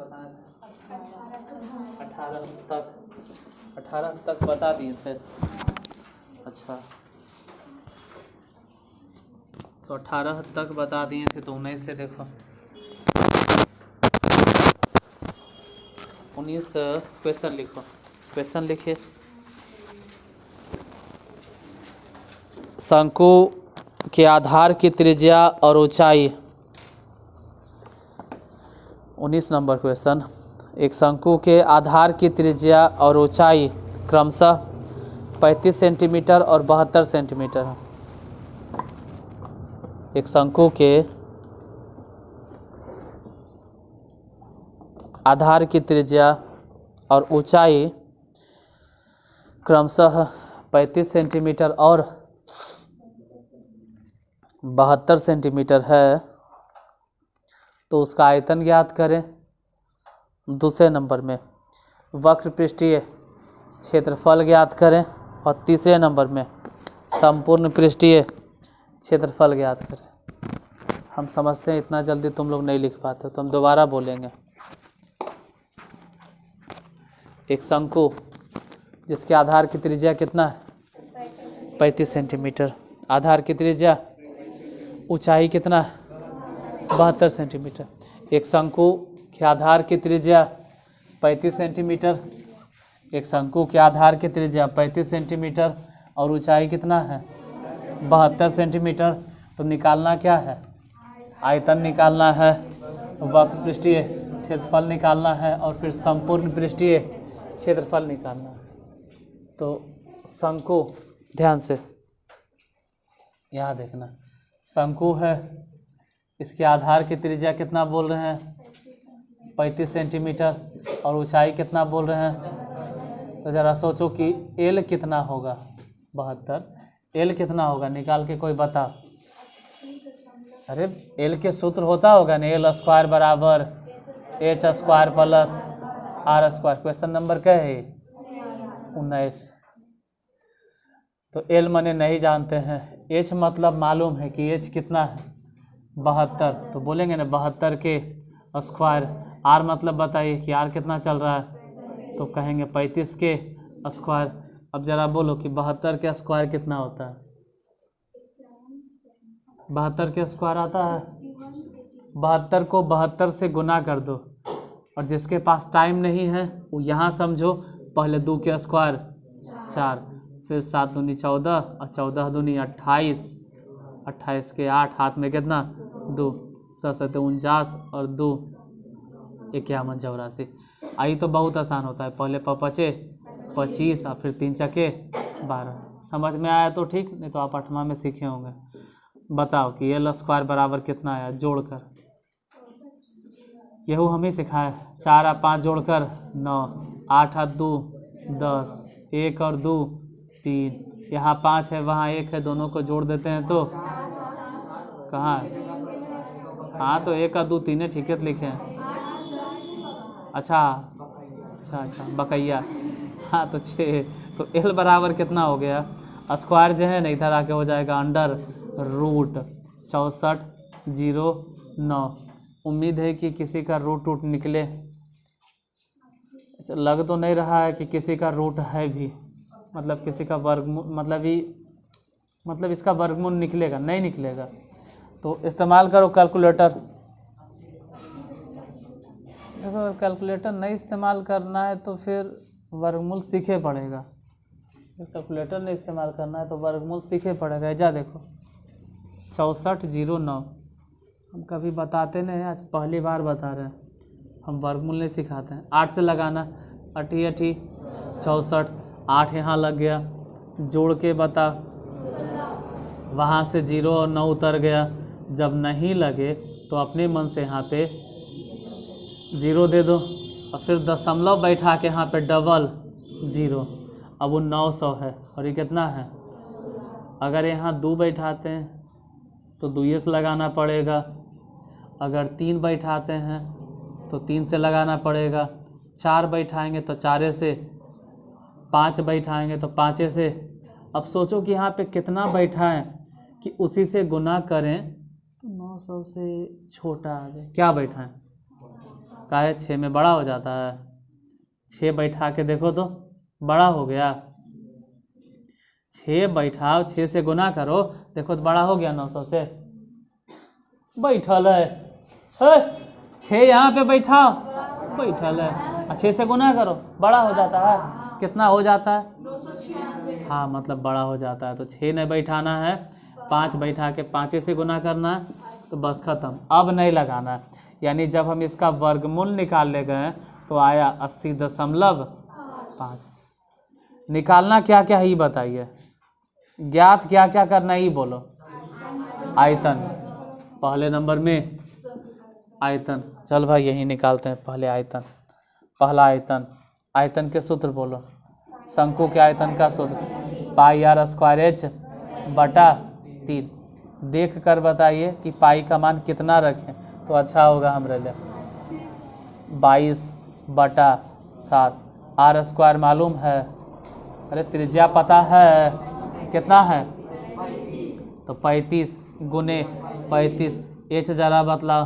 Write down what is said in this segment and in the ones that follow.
बताए थे? 18 तक बता दिए थे। अच्छा, तो 18 तक बता दिए थे, तो 19 से देखो। 19 क्वेश्चन लिखो। क्वेश्चन लिखिए। शंकु के आधार की त्रिज्या और ऊंचाई। 19 नंबर क्वेश्चन। एक शंकु के आधार की त्रिज्या और ऊंचाई क्रमशः 35 सेंटीमीटर और 72 सेंटीमीटर है। एक शंकु के आधार की त्रिज्या और ऊंचाई क्रमशः 35 सेंटीमीटर और 72 सेंटीमीटर है, तो उसका आयतन ज्ञात करें। दूसरे नंबर में वक्र पृष्ठीय क्षेत्रफल ज्ञात करें, और तीसरे नंबर में संपूर्ण पृष्ठीय क्षेत्रफल ज्ञात करें। हम समझते हैं इतना जल्दी तुम लोग नहीं लिख पाते, तो हम दोबारा बोलेंगे। एक शंकु जिसके आधार की त्रिज्या कितना है? 35 सेंटीमीटर। आधार की त्रिज्या, ऊंचाई कितना है? 72 सेंटीमीटर। एक शंकु के आधार की त्रिज्या 35 सेंटीमीटर। एक शंकु के आधार की त्रिज्या 35 सेंटीमीटर और ऊंचाई कितना है? 72 सेंटीमीटर। तो निकालना क्या है? आयतन निकालना है, वक्र पृष्ठीय क्षेत्रफल निकालना है, और फिर संपूर्ण पृष्ठीय क्षेत्रफल निकालना है। तो शंकु, ध्यान से यहाँ देखना, शंकु है, इसके आधार की त्रिज्या कितना बोल रहे हैं? 35 सेंटीमीटर, और ऊंचाई कितना बोल रहे हैं? तो ज़रा सोचो कि एल कितना होगा? 72। एल कितना होगा? निकाल के कोई बता। अरे एल के सूत्र होता होगा ना, एल स्क्वायर बराबर H square plus R square. Question number क्या है? 19। तो एल मने नहीं जानते हैं, एच मतलब मालूम है कि एच कितना है? 72। तो बोलेंगे ना 72 के स्क्वायर। आर मतलब बताइए कि आर कितना चल रहा है? तो कहेंगे 35 के स्क्वायर। अब ज़रा बोलो कि 72 के स्क्वायर कितना होता है? 72 के स्क्वायर आता है, 72 को 72 से गुना कर दो, और जिसके पास टाइम नहीं है वो यहाँ समझो, पहले 2 के स्क्वायर 4, फिर 7 दूनी 14, और 14 दूनी 28, 28 के 8, हाथ में कितना? 2, 7 49, और 2 51 84। आई तो बहुत आसान होता है, पहले 5 25, और फिर 3 चके 12। समझ में आया तो ठीक, नहीं तो आप 8वां में सीखे होंगे। बताओ कि एल स्क्वायर बराबर कितना आया जोड़कर? यही हम ही सिखाए। 4 और 5 जोड़कर 9, 8 और 2 10, 1 और 2 3, यहाँ 5 है वहाँ 1 है, दोनों को जोड़ देते हैं तो कहाँ है? हाँ तो 1 और 2 तीन ठीक है लिखे हैं। अच्छा, बकैया। हाँ तो 6। तो एल बराबर कितना हो गया? स्क्वायर जो है ना इधर आके हो जाएगा अंडर रूट 6409। उम्मीद है कि किसी का रूट निकले। लग तो नहीं रहा है कि किसी का रूट है भी, मतलब किसी का वर्गमूल, मतलब इसका वर्गमूल निकलेगा, नहीं निकलेगा। तो इस्तेमाल करो कैलकुलेटर। देखो अगर कैलकुलेटर नहीं इस्तेमाल करना है तो फिर वर्गमूल सीखे पड़ेगा। कैलकुलेटर नहीं इस्तेमाल करना है तो वर्गमूल सीखे पड़ेगा। जा देखो 6409 हम कभी बताते नहीं, आज पहली बार बता रहे हैं। हम वर्गमूल नहीं सिखाते हैं। 8 से लगाना, 8 64, 8 यहाँ लग गया, जोड़ के बता, वहाँ से 0 और 9 उतर गया। जब नहीं लगे तो अपने मन से यहाँ पे 0 दे दो, और फिर दशमलव बैठा के यहाँ पे डबल 0। अब वो 900 है, और ये कितना है? अगर यहाँ 2 बैठाते हैं तो 2 से लगाना पड़ेगा, अगर 3 बैठाते हैं तो 3 से लगाना पड़ेगा, 4 बैठाएंगे तो 4 से, 5 बैठाएंगे तो 5 से। अब सोचो कि यहाँ पे कितना बैठाएं कि उसी से गुना करें तो 900 से छोटा आ जाए। क्या बैठाएं? का है 6 में बड़ा हो जाता है। 6 बैठा के देखो तो बड़ा हो गया। 6 बैठाओ, 6 से गुना करो, देखो तो बड़ा हो गया 900 से। बैठल है 6 यहाँ पे बैठाओ, बैठल है। 6 से गुना करो, बड़ा हो जाता है। कितना हो जाता है? 996। हाँ, मतलब बड़ा हो जाता है। तो 6 नहीं बैठाना है, 5 बैठा के 5 से गुना करना है, तो बस खत्म। अब नहीं लगाना है। यानी जब हम इसका वर्गमूल निकालने गए तो आया 80.5। निकालना क्या क्या है ये बताइए। ज्ञात क्या क्या करना है ये बोलो। आयतन, पहले नंबर में आयतन। चल भाई यही निकालते हैं पहले आयतन। पहला आयतन, आयतन के सूत्र बोलो। शंकु के आयतन का सूत्र पाई आर स्क्वायर एच बटा 3। देख कर बताइए कि पाई का मान कितना रखें तो अच्छा होगा हमारे लिए। 22/7। आर स्क्वायर मालूम है, अरे त्रिज्या पता है कितना है, तो 35 गुने 35। एच जरा बतलाओ,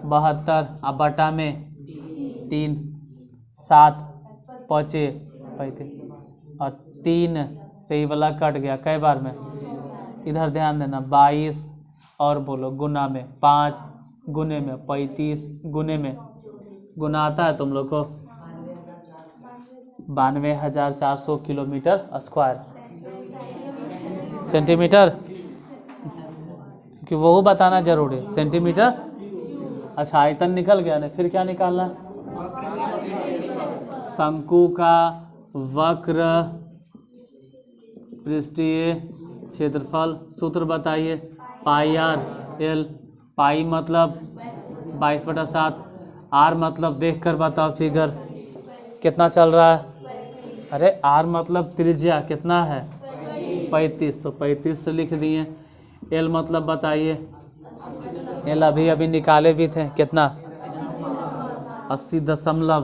72 अब बटा में 3, 7 5 35 और 3 से ही वाला कट गया। कई बार में इधर ध्यान देना, 22 और बोलो गुना में 5 गुने में 35 गुने में गुना आता है तुम लोग को 92,400 किलोमीटर स्क्वायर सेंटीमीटर, क्योंकि वो बताना जरूरी है। सेंटीमीटर। अच्छा आयतन निकल गया ना, फिर क्या निकालना? शंकु का वक्र पृष्ठीय क्षेत्रफल। सूत्र बताइए। पाई आर एल। पाई मतलब 22/7। आर मतलब देख कर बताओ फिगर कितना चल रहा है। अरे आर मतलब त्रिज्या कितना है 35, तो 35 से लिख दिए। एल मतलब बताइए। एल अभी अभी निकाले भी थे कितना 80 दशमलव,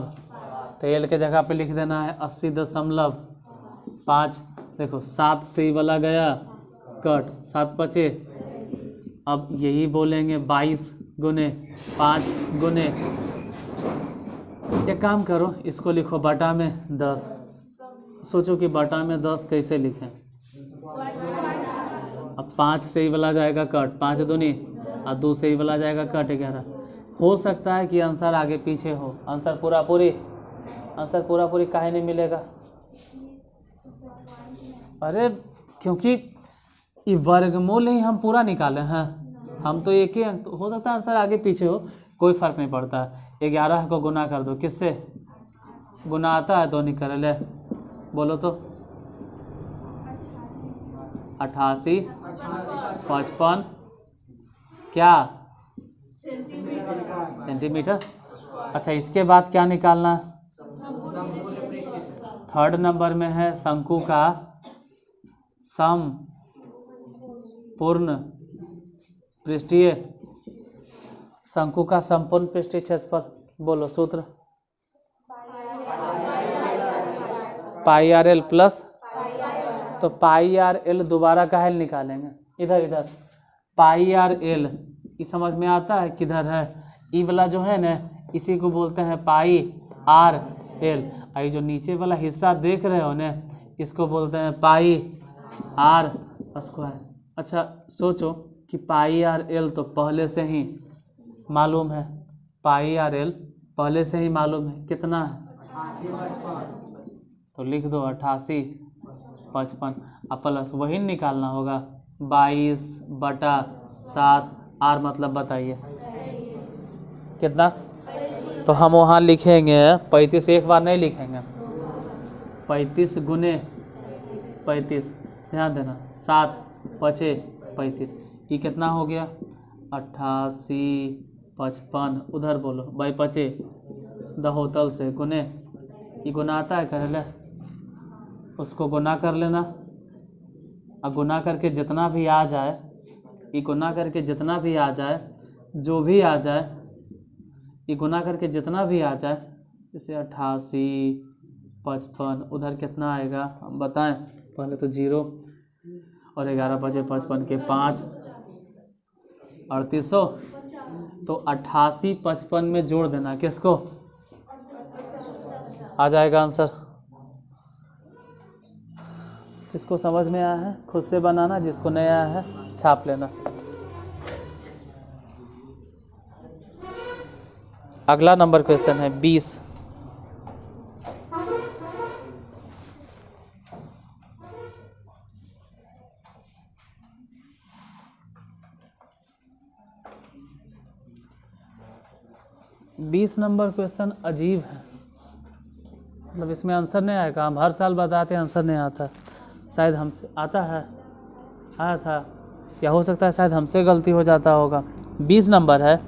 तो एल के जगह पे लिख देना है 80.5। देखो 7 से ही वाला गया कट, 7 5। अब यही बोलेंगे 22 गुने 5 गुने, एक काम करो इसको लिखो बटा में 10। सोचो कि बटा में 10 कैसे लिखें। अब 5 से ही वाला जाएगा कट, 5 दूनी, और 2 से ही वाला जाएगा कट 11। हो सकता है कि आंसर आगे पीछे हो। आंसर पूरा पूरी काहे नहीं मिलेगा? अरे क्योंकि ये वर्गमूल ही हम पूरा निकाले हैं, हम तो एक ही अंक, तो हो सकता है आंसर आगे पीछे हो, कोई फर्क नहीं पड़ता। 11 को गुना कर दो, किससे गुना आता है तो निकल ले, बोलो तो 88 55 क्या सेंटीमीटर। अच्छा इसके बाद क्या निकालना? थर्ड नंबर में है शंकु का संपूर्ण पृष्ठीय, शंकु का संपूर्ण पृष्ठीय क्षेत्रफल। बोलो सूत्र। पाई आर एल प्लस, तो पाई आर एल दोबारा का है निकालेंगे। इधर पाई आर एल, ये समझ में आता है किधर है? ई वाला जो है ना, इसी को बोलते हैं पाई आर एल। आई जो नीचे वाला हिस्सा देख रहे हो ना, इसको बोलते हैं पाई आर स्क्वायर। अच्छा सोचो कि पाई आर एल तो पहले से ही मालूम है, पाई आर एल पहले से ही मालूम है कितना है, तो लिख दो 88/55। अब प्लस वही निकालना होगा 22/7। आर मतलब बताइए कितना, तो हम वहाँ लिखेंगे 35, एक बार नहीं लिखेंगे, 35 गुने 35, ध्यान देना 7 5 35, ये कितना हो गया 88/55। उधर बोलो बाई 5 दहोतल से गुने, ये गुना आता है कर ले, उसको गुना कर लेना, और गुना करके जितना भी आ जाए, ये गुना करके जितना भी आ जाए, जो भी आ जाए, ये गुना करके जितना भी आ जाए, जैसे 88/55, उधर कितना आएगा हम बताएं। पहले तो 0 और 11 5 55 के 5 3800, तो 88 55 में जोड़ देना, किसको? आ जाएगा आंसर। जिसको समझ में आया है खुद से बनाना, जिसको नहीं आया है छाप लेना। अगला नंबर क्वेश्चन है 20। नंबर क्वेश्चन अजीब है, मतलब इसमें आंसर नहीं आएगा। हम हर साल बताते हैं आंसर नहीं आता, शायद हमसे आता है, आया था, या हो सकता है शायद हमसे गलती हो जाता होगा। 20 नंबर है,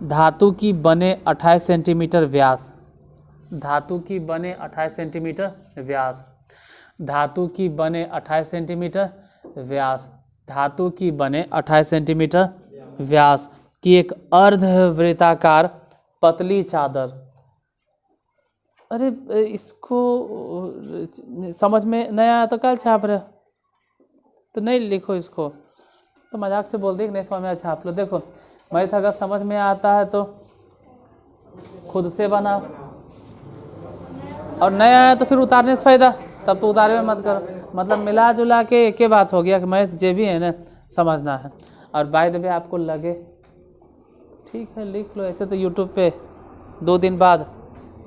धातु की बने 28 सेंटीमीटर व्यास। धातु की बने 28 सेंटीमीटर व्यास। धातु की बने 28 सेंटीमीटर व्यास। धातु की बने 28 सेंटीमीटर व्यास की एक अर्धवृत्ताकार पतली चादर। अरे इसको समझ में नहीं आया तो क्या छाप रहे हो? तो नहीं लिखो इसको, तो मजाक से बोल दी कि नहीं समझ में आया छाप लो। देखो मैथ अगर समझ में आता है तो खुद से बनाओ, और नहीं आया तो फिर उतारने से फायदा, तब तो उतारे में मत करो। मतलब मिला जुला के एक ही बात हो गया कि मैथ जो भी है ना समझना है। और बाय द वे आपको लगे ठीक है लिख लो, ऐसे तो यूट्यूब पे 2 दिन बाद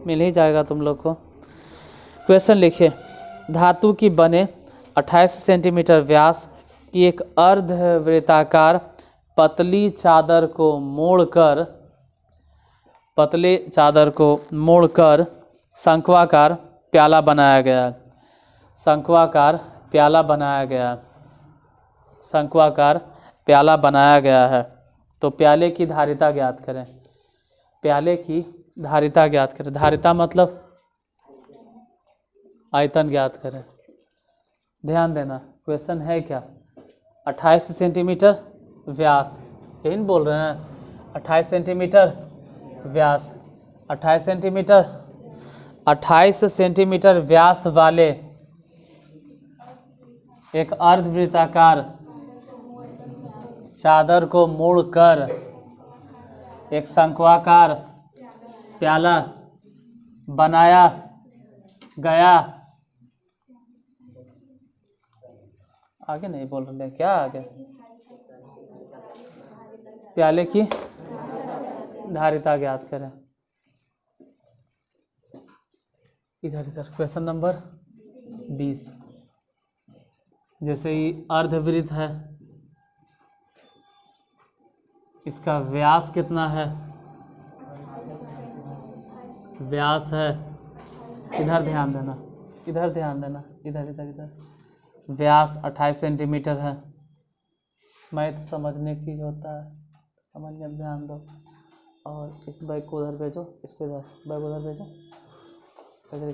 मिल ही जाएगा तुम लोग को। क्वेश्चन लिखिए, धातु की बने 28 सेंटीमीटर व्यास की एक अर्धवृत्ताकार पतली चादर को मोड़कर शंक्वाकार प्याला बनाया गया। शंक्वाकार प्याला बनाया गया है। तो प्याले की धारिता ज्ञात करें। प्याले की धारिता ज्ञात करें। धारिता मतलब आयतन ज्ञात करें। ध्यान देना क्वेश्चन है क्या, 28 सेंटीमीटर व्यास, यही नहीं बोल रहे हैं 28 सेंटीमीटर व्यास। 28 सेंटीमीटर व्यास वाले एक अर्धवृत्ताकार चादर को मोड़कर एक शंक्वाकार प्याला बनाया गया। आगे नहीं बोल रहे क्या आगे? प्याले की धारिता ज्ञात करें। इधर क्वेश्चन नंबर 20। जैसे ही अर्धवृत्त है, इसका व्यास कितना है? व्यास है, इधर ध्यान देना, इधर व्यास 28 सेंटीमीटर है। मैथ समझने की चीज़ होता है, समझने में ध्यान दो। और इस बैग को उधर भेजो, इसको इधर, बैग उधर भेजो,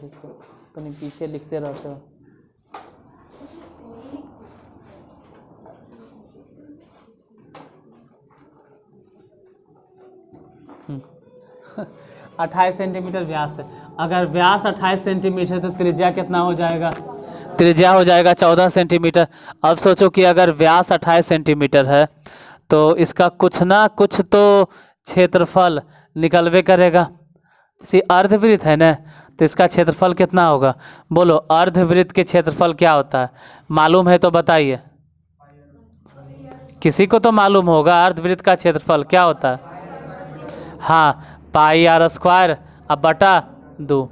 इसको तो नहीं पीछे लिखते रहते हो। अट्ठाईस सेंटीमीटर व्यास है। अगर व्यास 28 सेंटीमीटर तो त्रिज्या कितना हो जाएगा? त्रिज्या हो जाएगा 14 सेंटीमीटर। अब सोचो कि अगर व्यास 28 सेंटीमीटर है तो इसका कुछ ना कुछ तो क्षेत्रफल निकलवे करेगा। जैसे अर्धवृत्त है ना, तो इसका क्षेत्रफल कितना होगा? बोलो, अर्धवृत्त के क्षेत्रफल क्या होता है? मालूम है तो बताइए। किसी को तो मालूम होगा अर्धवृत्त का क्षेत्रफल क्या होता है। हाँ, पाई आर स्क्वायर अब बटा 2।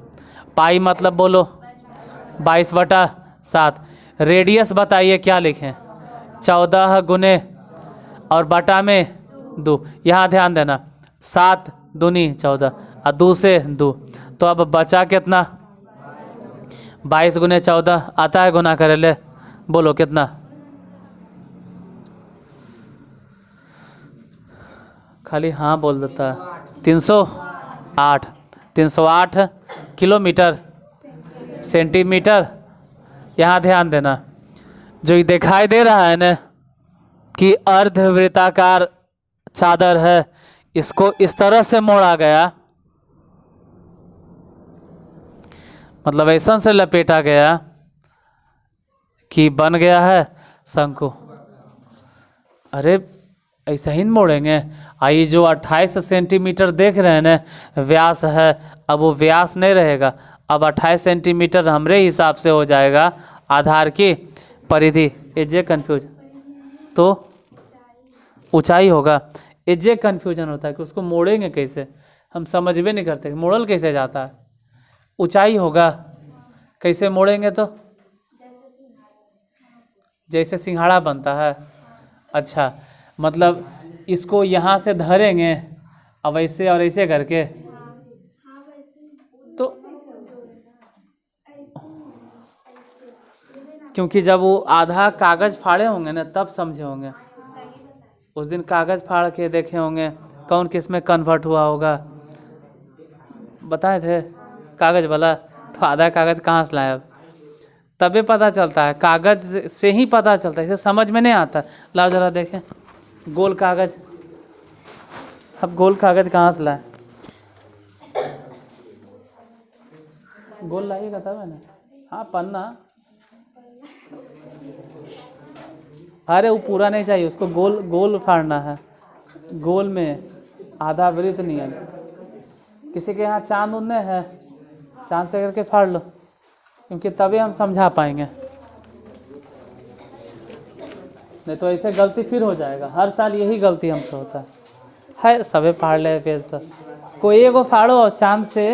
पाई मतलब बोलो 22/7। रेडियस बताइए क्या लिखें? 14 गुने और बटा में 2। यहाँ ध्यान देना, 7 दूनी 14 और 2 से 2, तो अब बचा कितना? 22 गुने 14 आता है गुना करे ले, बोलो कितना? खाली हाँ बोल देता है। 308 किलोमीटर सेंटीमीटर। यहाँ ध्यान देना, जो ये दिखाई दे रहा है ना कि अर्धवृत्ताकार चादर है, इसको इस तरह से मोड़ा गया, मतलब ऐसा से लपेटा गया कि बन गया है शंकु। अरे ऐसा ही न मोड़ेंगे। ये जो 28 सेंटीमीटर देख रहे हैं ना व्यास है, अब वो व्यास नहीं रहेगा, अब 28 सेंटीमीटर हमारे हिसाब से हो जाएगा आधार की परिधि। ये जे कन्फ्यूजन तो ऊंचाई होगा। ये जे कन्फ्यूजन होता है कि उसको मोड़ेंगे कैसे, हम समझ भी नहीं करते मोड़ल कैसे जाता है। ऊंचाई होगा, कैसे मोड़ेंगे तो जैसे सिंघाड़ा बनता है। अच्छा, मतलब इसको यहाँ से धरेंगे अब ऐसे और ऐसे करके, तो क्योंकि जब वो आधा कागज फाड़े होंगे ना तब समझे होंगे। उस दिन कागज फाड़ के देखे होंगे कौन किस में कन्वर्ट हुआ होगा, बताए थे कागज वाला, तो आधा कागज कहाँ से लाए अब, तभी पता चलता है, कागज से ही पता चलता है, इसे समझ में नहीं आता। लाओ जरा देखें गोल कागज, अब गोल कागज कहाँ से लाए, गोल लाइएगा तब है ना। हाँ पन्ना, अरे वो पूरा नहीं चाहिए, उसको गोल गोल फाड़ना है, गोल में आधा वृत्त नहीं है। किसी के यहाँ चांद उड़ने है, चांद से करके फाड़ लो, क्योंकि तभी हम समझा पाएंगे, नहीं तो ऐसे गलती फिर हो जाएगा। हर साल यही गलती हमसे होता है सबे फाड़ ले पेज तो कोई एगो फाड़ो चांद से,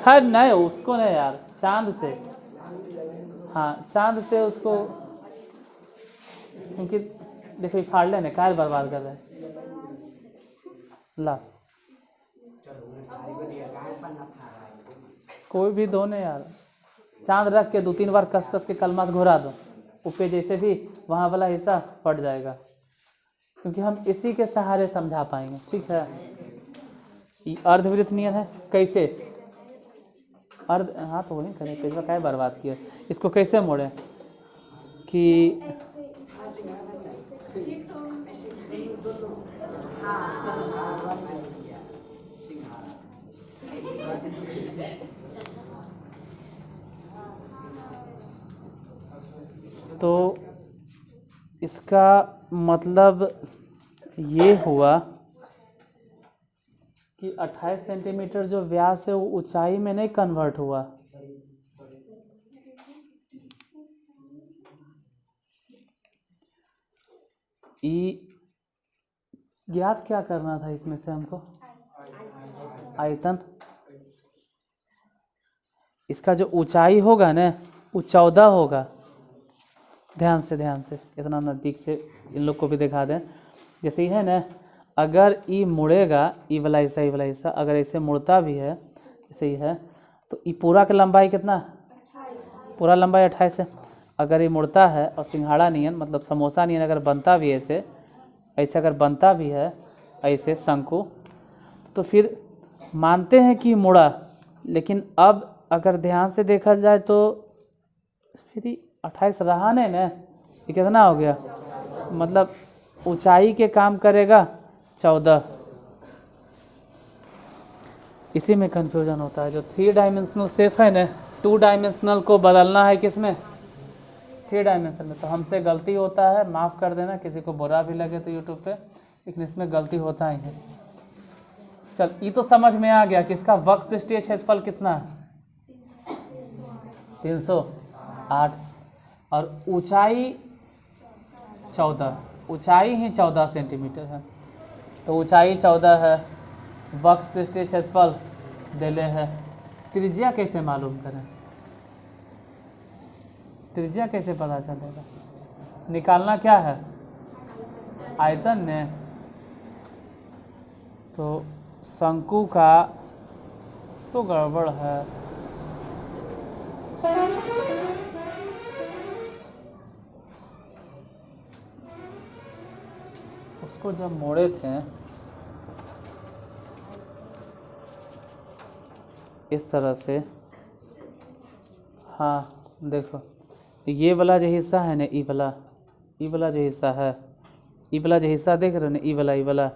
है नहीं उसको नहीं यार, चांद से, हाँ चांद से उसको, क्योंकि देखो फाड़ लेने काय बर्बाद कर रहे ला, कोई भी दो ने यार, चांद रख के 2-3 बार कस के कलमा से घुरा दो ऊपर, जैसे भी वहाँ वाला हिस्सा फट जाएगा, क्योंकि हम इसी के सहारे समझा पाएंगे। ठीक है, ये अर्धवृत्त नियम है, कैसे अर्ध, हाँ तो वही करें, पेजवा क्या बर्बाद किया, इसको कैसे मोड़े कि तो इसका मतलब ये हुआ कि 28 सेंटीमीटर जो व्यास है वो ऊंचाई में नहीं कन्वर्ट हुआ, ये ज्ञात क्या करना था इसमें से हमको, आयतन। इसका जो ऊंचाई होगा ना वो 14 होगा, ध्यान से इतना नज़दीक से इन लोग को भी दिखा दें। जैसे ही है ना, अगर ई मुड़ेगा, ई वाला हिस्सा अगर ऐसे मुड़ता भी है जैसे ही है, तो ई पूरा का लंबाई कितना, पूरा लंबाई 28 है। अगर ये मुड़ता है और सिंघाड़ा नियन मतलब समोसा नियन अगर बनता भी ऐसे ऐसे अगर बनता भी है ऐसे शंकु, तो फिर मानते हैं कि मुड़ा, लेकिन अब अगर ध्यान से देखा जाए तो फिर 28 रहा नहीं ना, ये कितना हो गया, मतलब ऊंचाई के काम करेगा 14। इसी में कंफ्यूजन होता है। जो 3 डायमेंशनल शेप है ना, 2 डायमेंशनल को बदलना है किसमें, 3 डायमेंशनल में, तो हमसे गलती होता है, माफ़ कर देना, किसी को बुरा भी लगे तो यूट्यूब पे, लेकिन इसमें गलती होता ही है। चल ये तो समझ में आ गया कि इसका वक्र पृष्ठीय क्षेत्रफल कितना है, 308, और ऊंचाई 14, ऊंचाई ही 14 सेंटीमीटर है, तो ऊंचाई 14 है, वक्र पृष्ठीय क्षेत्रफल देले है। त्रिज्या कैसे मालूम करें, त्रिज्या कैसे पता चलेगा, निकालना क्या है, आयतन ने, तो शंकु का तो गड़बड़ है, उसको जब मोड़े थे इस तरह से, हाँ देखो ये वाला जो हिस्सा है ना, ई वाला जो हिस्सा है, ई वाला जो हिस्सा देख रहे हो ना, ई वाला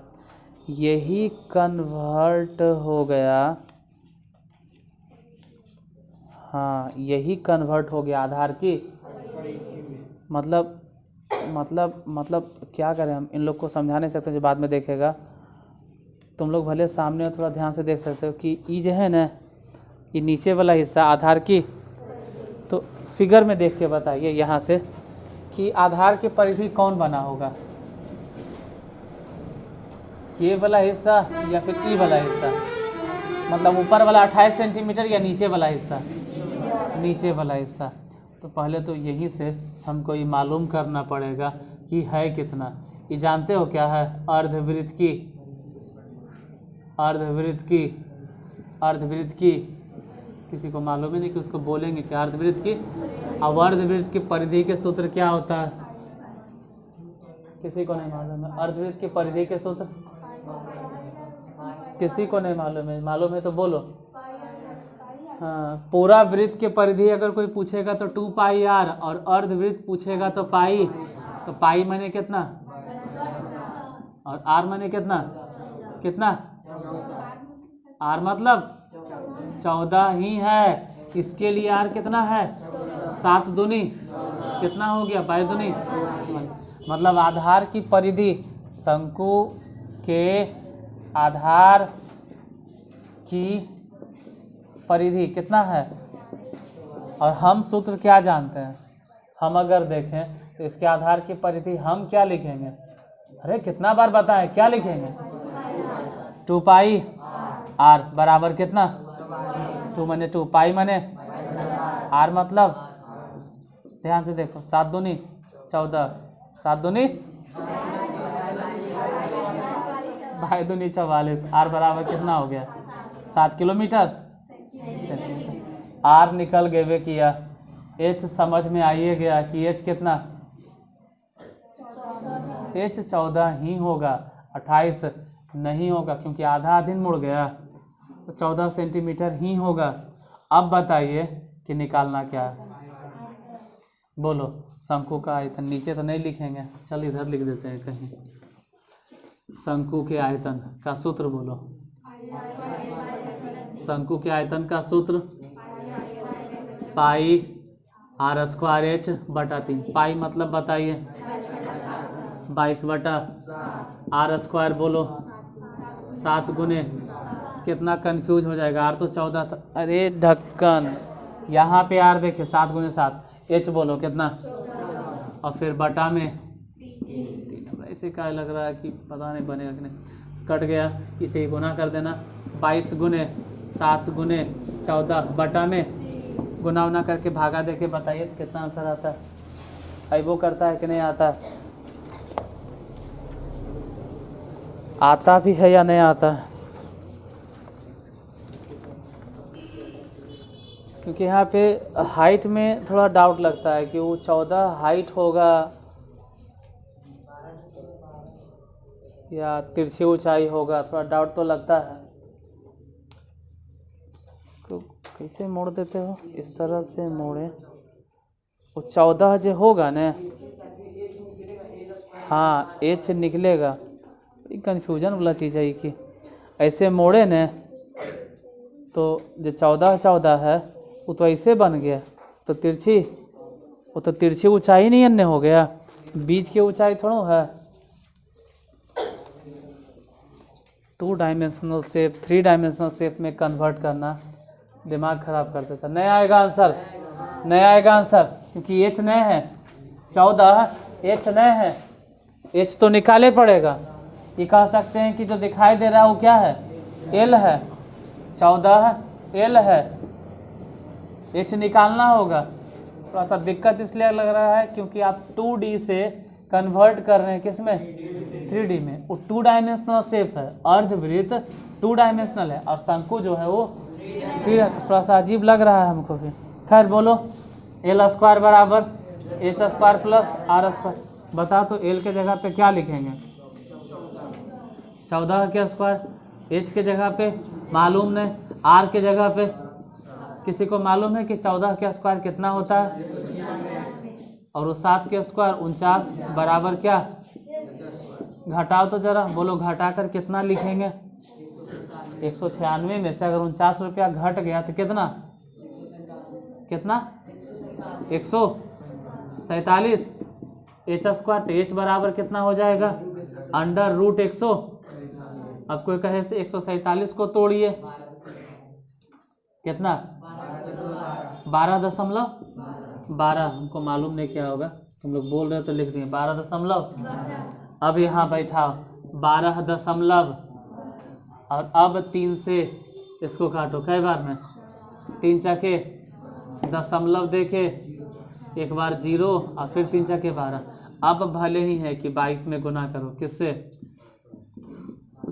यही कन्वर्ट हो गया, हाँ यही कन्वर्ट हो गया आधार की, मतलब मतलब क्या करें हम, इन लोग को समझा नहीं सकते, जो बाद में देखेगा। तुम लोग भले सामने थोड़ा ध्यान से देख सकते हो कि ई जो है ना, ये नीचे वाला हिस्सा आधार की, तो फिगर में देख के बताइए यहाँ से कि आधार की परिधि कौन बना होगा, ये वाला हिस्सा या फिर ई वाला हिस्सा, मतलब ऊपर वाला 28 सेंटीमीटर या नीचे वाला हिस्सा, नीचे वाला हिस्सा। तो पहले तो यहीं से हमको ये मालूम करना पड़ेगा कि है कितना। ये जानते हो क्या है? अर्धवृत्त की, अर्धवृत्त की, अर्धवृत्त की, किसी को मालूम ही नहीं कि उसको बोलेंगे कि अर्धवृत्त की। अब अर्धवृत्त की परिधि के सूत्र क्या होता है? किसी को नहीं मालूम है अर्धवृत्त की परिधि के सूत्र? किसी को नहीं मालूम है? मालूम है तो बोलो। हाँ, पूरा वृत्त के परिधि अगर कोई पूछेगा तो 2 पाई आर, और अर्धवृत्त पूछेगा तो पाई। तो पाई माने कितना और आर माने कितना? कितना? आर मतलब 14 ही है। इसके लिए आर कितना है? 7 दूनी कितना हो गया? 22 दूनी। मतलब आधार की परिधि, शंकु के आधार की परिधि कितना है? और हम सूत्र क्या जानते हैं? हम अगर देखें तो इसके आधार की परिधि हम क्या लिखेंगे? अरे कितना बार बताएं, क्या लिखेंगे? 2 पाई आर बराबर कितना? 2 माने 2, पाई माने आर, मतलब ध्यान से देखो, 7 दूनी 14, 7 दूनी 22 दूनी 44, आर बराबर कितना हो गया? 7 किलोमीटर सेंटीमीटर। आर निकल गए किया, एच समझ में आइए गया कि एच कितना? एच 14 ही होगा, 28 नहीं होगा, क्योंकि आधा दिन मुड़ गया, तो 14 सेंटीमीटर ही होगा। अब बताइए कि निकालना क्या है? बोलो। शंकु का आयतन नीचे तो नहीं लिखेंगे, चल इधर लिख देते हैं कहीं। शंकु के आयतन का सूत्र बोलो। शंकु के आयतन का सूत्र पाई आर स्क्वायर एच बटा 3। पाई मतलब बताइए? 22 बटा आर स्क्वायर बोलो 7 गुने कितना? कंफ्यूज हो जाएगा, आर तो 14 था। अरे ढक्कन, यहाँ पे आर देखिए 7 गुने 7, एच बोलो कितना? और फिर बटा में 3। ऐसे क्या लग रहा है कि पता नहीं बनेगा कि नहीं, कट गया, इसे ही गुना कर देना। 22 गुने 7 गुने 14 बटा में गुना उना करके भागा दे के बताइए कितना आंसर आता है? आई वो करता है कि नहीं आता? आता भी है या नहीं आता? क्योंकि यहाँ पे हाइट में थोड़ा डाउट लगता है कि वो 14 हाइट होगा या तिरछी ऊंचाई होगा, थोड़ा डाउट तो लगता है। तो कैसे मोड़ देते हो? इस तरह से मोड़े, वो 14 जो होगा ना, हाँ एच निकलेगा। कन्फ्यूजन वाला चीज़ है कि ऐसे मोड़े न, तो जो 14 है वो तो ऐसे बन गया, तो तिरछी, वो तो तिरछी ऊंचाई नहीं अन्य हो गया, बीच की ऊंचाई थोड़ा है। 2 डायमेंशनल शेप 3 डायमेंशनल शेप में कन्वर्ट करना दिमाग खराब कर देता। नहीं आएगा आंसर, नहीं आएगा आंसर, क्योंकि एच नहीं है, 14 एच नहीं है, एच तो निकाले पड़ेगा। ये कह सकते हैं कि जो दिखाई दे रहा है वो क्या है? एल है, 14 एल है, एच निकालना होगा। थोड़ा सा दिक्कत इसलिए लग रहा है क्योंकि आप 2D से कन्वर्ट कर रहे हैं किसमें? 3D में। वो 2 डायमेंशनल शेप है, अर्धवृत्त 2 डायमेंशनल है, और शंकु जो है वो 3 है। थोड़ा सा अजीब लग रहा है हमको भी। खैर बोलो, एल स्क्वायर बराबर H square plus R square. बताओ तो एल के जगह पे क्या लिखेंगे? 14 के स्क्वायर, एच के जगह पे मालूम नहीं, आर के जगह पे किसी को मालूम है कि 14 के स्क्वायर कितना होता है? और वो 7 के स्क्वायर 49 बराबर क्या? घटाओ तो जरा, बोलो घटा कर कितना लिखेंगे? 196 में से अगर 49 रुपया घट गया तो कितना? कितना? 147। एच स्क्वायर, तो एच बराबर कितना हो जाएगा अंडर रूट 100। अब कोई कहे 147 को तोड़िए, कितना 12.12, हमको मालूम नहीं क्या होगा, तुम लोग बोल रहे हो तो लिख दिए 12. अब यहाँ बैठाओ 12 और अब 3 से इसको काटो, कई बार में 3 चके दशमलव देके, एक बार 0 और फिर 3 चके 12। अब भले ही है कि 22 में गुना करो, किससे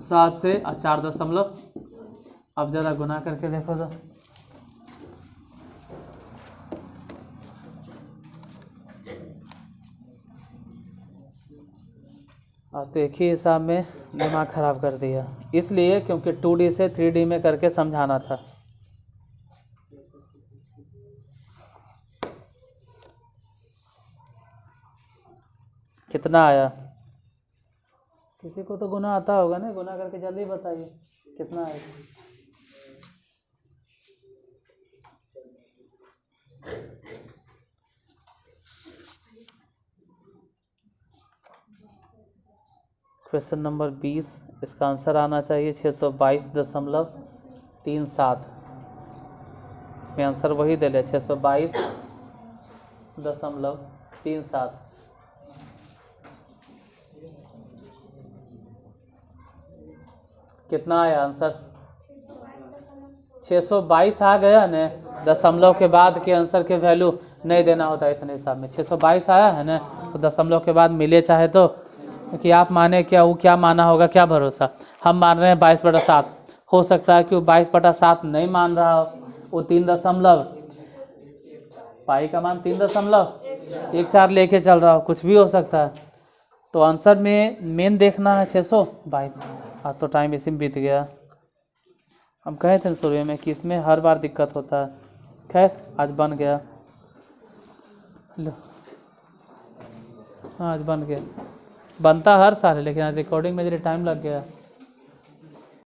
7 से और 4 दशमलव। अब ज़रा गुना करके देखो तो, आज तो एक ही हिसाब में दिमाग ख़राब कर दिया, इसलिए क्योंकि 2D से 3D में करके समझाना था। कितना आया? किसी को तो गुना आता होगा ना, गुना करके जल्दी बताइए कितना आया। क्वेश्चन नंबर 20, इसका आंसर आना चाहिए 622.37। इसमें आंसर वही दे ले 622.37। कितना आया आंसर? 622 आ गया न, दशमलव के बाद के आंसर के वैल्यू नहीं देना होता इस हिसाब में। 622 आया है ना, तो दशमलव के बाद मिले चाहे तो, कि आप माने क्या, वो क्या माना होगा, क्या भरोसा। हम मान रहे हैं 22/7, हो सकता है कि वो 22/7 नहीं मान रहा हो, वो 3 दशमलव, पाई का मान 3.14 लेके चल रहा हो, कुछ भी हो सकता है। तो आंसर में मेन देखना है 622। आज तो टाइम इसी में बीत गया। हम कहे थे शुरू में कि इसमें हर बार दिक्कत होता है। खैर आज बन गया, लो हाँ आज बन गया। बनता हर साल है, लेकिन आज रिकॉर्डिंग में जरा टाइम लग गया।